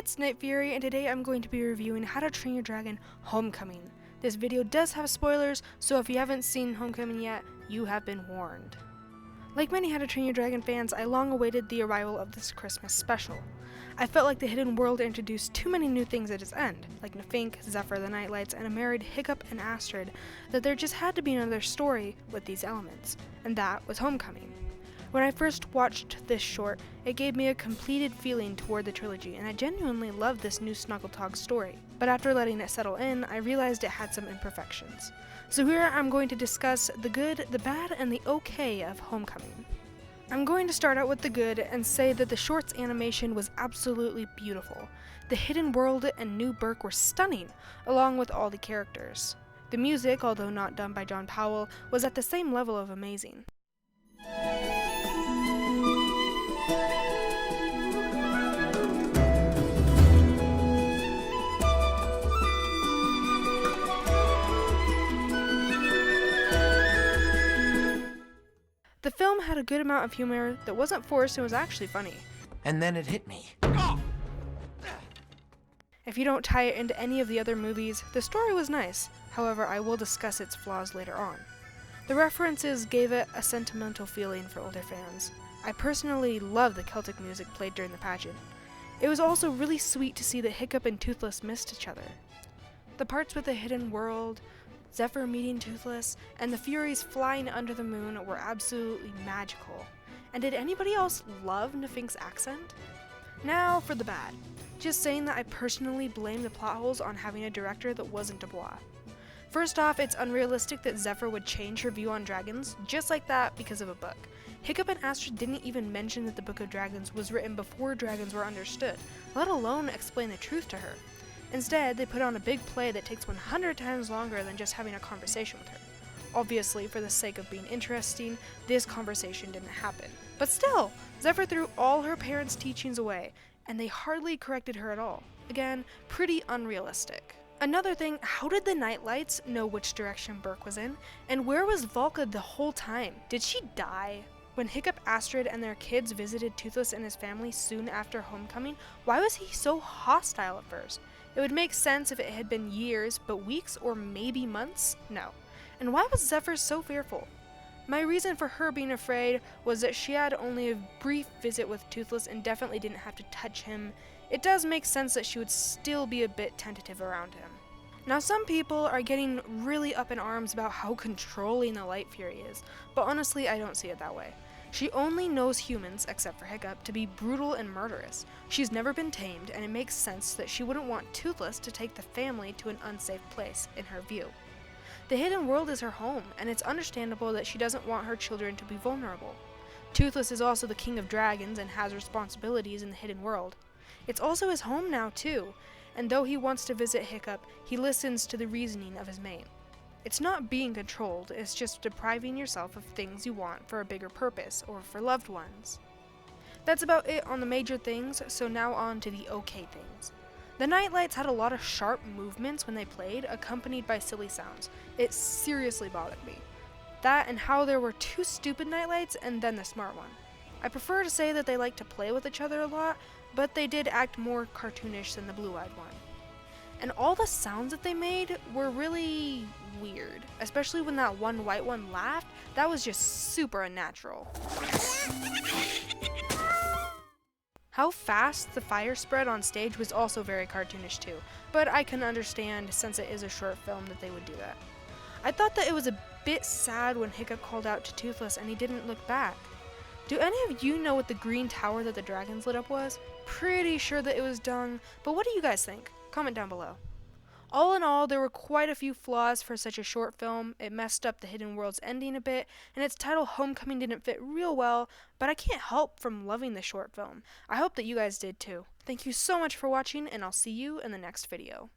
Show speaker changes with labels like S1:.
S1: it's Night Fury, and today I'm going to be reviewing How to Train Your Dragon Homecoming. This video does have spoilers, so if you haven't seen Homecoming yet, you have been warned. Like many How to Train Your Dragon fans, I long awaited the arrival of this Christmas special. I felt like the Hidden World introduced too many new things at its end, like Nefink, Zephyr, the Nightlights, and a married Hiccup and Astrid, that there just had to be another story with these elements, and that was Homecoming. When I first watched this short, it gave me a completed feeling toward the trilogy, and I genuinely loved this new Snuggletog story. But after letting it settle in, I realized it had some imperfections. So here I'm going to discuss the good, the bad, and the okay of Homecoming. I'm going to start out with the good and say that the short's animation was absolutely beautiful. The Hidden World and New Burke were stunning, along with all the characters. The music, although not done by John Powell, was at the same level of amazing. The film had a good amount of humor that wasn't forced and was actually funny.
S2: And then it hit me.
S1: If you don't tie it into any of the other movies, the story was nice. However, I will discuss its flaws later on. The references gave it a sentimental feeling for older fans. I personally love the Celtic music played during the pageant. It was also really sweet to see that Hiccup and Toothless missed each other. The parts with the Hidden World, Zephyr meeting Toothless, and the Furies flying under the moon were absolutely magical. And did anybody else love Nefink's accent? Now for the bad. Just saying that I personally blame the plot holes on having a director that wasn't Dubois. First off, it's unrealistic that Zephyr would change her view on dragons just like that because of a book. Hiccup and Astrid didn't even mention that the Book of Dragons was written before dragons were understood, let alone explain the truth to her. Instead, they put on a big play that takes 100 times longer than just having a conversation with her. Obviously, for the sake of being interesting, this conversation didn't happen. But still, Zephyr threw all her parents' teachings away, and they hardly corrected her at all. Again, pretty unrealistic. Another thing, how did the Nightlights know which direction Burke was in? And where was Volka the whole time? Did she die? When Hiccup, Astrid, and their kids visited Toothless and his family soon after Homecoming, why was he so hostile at first? It would make sense if it had been years, but weeks or maybe months? No. And why was Zephyr so fearful? My reason for her being afraid was that she had only a brief visit with Toothless and definitely didn't have to touch him. It does make sense that she would still be a bit tentative around him. Now some people are getting really up in arms about how controlling the Light Fury is, but honestly I don't see it that way. She only knows humans, except for Hiccup, to be brutal and murderous. She's never been tamed, and it makes sense that she wouldn't want Toothless to take the family to an unsafe place, in her view. The Hidden World is her home, and it's understandable that she doesn't want her children to be vulnerable. Toothless is also the king of dragons and has responsibilities in the Hidden World. It's also his home now, too, and though he wants to visit Hiccup, he listens to the reasoning of his mate. It's not being controlled, it's just depriving yourself of things you want for a bigger purpose or for loved ones. That's about it on the major things, so now on to the okay things. The Nightlights had a lot of sharp movements when they played, accompanied by silly sounds. It seriously bothered me. That and how there were two stupid Nightlights and then the smart one. I prefer to say that they like to play with each other a lot, but they did act more cartoonish than the blue-eyed one. And all the sounds that they made were really weird, especially when that one white one laughed. That was just super unnatural. How fast the fire spread on stage was also very cartoonish too, but I can understand since it is a short film that they would do that. I thought that it was a bit sad when Hiccup called out to Toothless and he didn't look back. Do any of you know what the green tower that the dragons lit up was? Pretty sure that it was dung, but what do you guys think? Comment down below. All in all, there were quite a few flaws for such a short film. It messed up the Hidden World's ending a bit, and its title Homecoming didn't fit real well, but I can't help from loving the short film. I hope that you guys did too. Thank you so much for watching, and I'll see you in the next video.